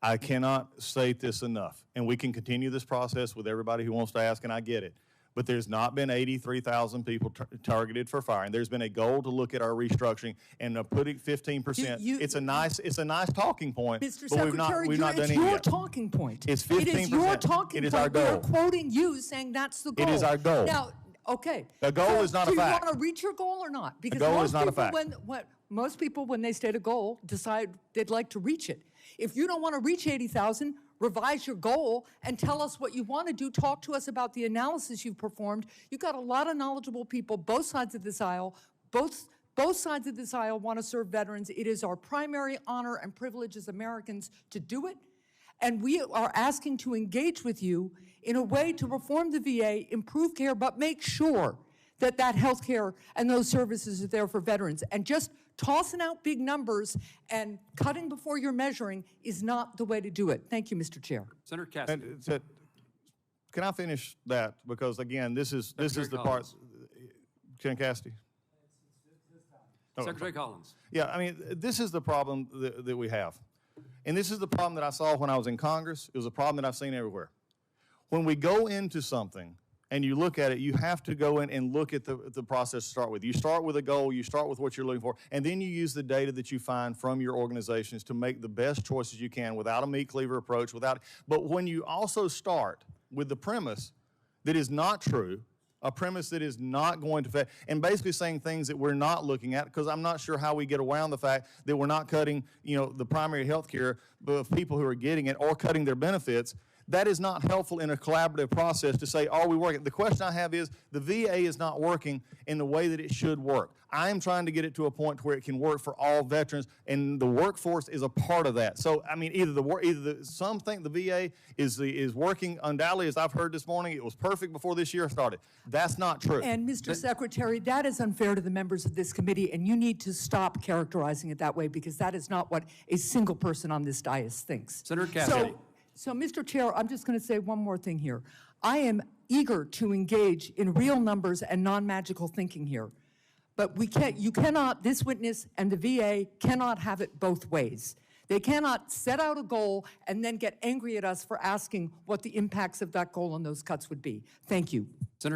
I cannot state this enough, and we can continue this process with everybody who wants to ask, and I get it. But there's not been 83,000 people targeted for firing. There's been a goal to look at our restructuring and putting 15%. It's a nice talking point. Mr. But Secretary, we've not done it's it your yet. talking point. It's 15%. It is your talking It is point. our goal. We are quoting you saying that's the goal. It is our goal. Now, okay. The goal is not a fact. Do you want to reach your goal or not? Because goal is not a fact. Most people, when they state a goal, decide they'd like to reach it. If you don't want to reach 80,000, revise your goal and tell us what you want to do. Talk to us about the analysis you've performed. You've got a lot of knowledgeable people, both sides of this aisle. Both sides of this aisle want to serve veterans. It is our primary honor and privilege as Americans to do it. And we are asking to engage with you in a way to reform the VA, improve care, but make sure that that health care and those services are there for veterans. And just tossing out big numbers and cutting before you're measuring is not the way to do it. Thank you, Mr. Chair. Senator Cassidy. Can I finish that? Because again, this is the part. Senator Cassidy. Secretary Collins. Yeah, I mean, this is the problem that we have. And this is the problem that I saw when I was in Congress. It was a problem that I've seen everywhere. When we go into something and you look at it, you have to go in and look at the process to start with. You start with a goal, you start with what you're looking for, and then you use the data that you find from your organizations to make the best choices you can without a meat cleaver approach. But when you also start with the premise that is not true, a premise that is not going to affect, and basically saying things that we're not looking at, because I'm not sure how we get around the fact that we're not cutting, the primary health care of people who are getting it or cutting their benefits. That is not helpful in a collaborative process to say, are we working? The question I have is, the VA is not working in the way that it should work. I am trying to get it to a point where it can work for all veterans, and the workforce is a part of that. So, I mean, some think the VA is working undoubtedly, as I've heard this morning. It was perfect before this year started. That's not true. And Mr. Secretary, that is unfair to the members of this committee, and you need to stop characterizing it that way, because that is not what a single person on this dais thinks. Senator Cassidy. So, Mr. Chair, I'm just going to say one more thing here. I am eager to engage in real numbers and non-magical thinking here. But you cannot, this witness and the VA cannot have it both ways. They cannot set out a goal and then get angry at us for asking what the impacts of that goal and those cuts would be. Thank you.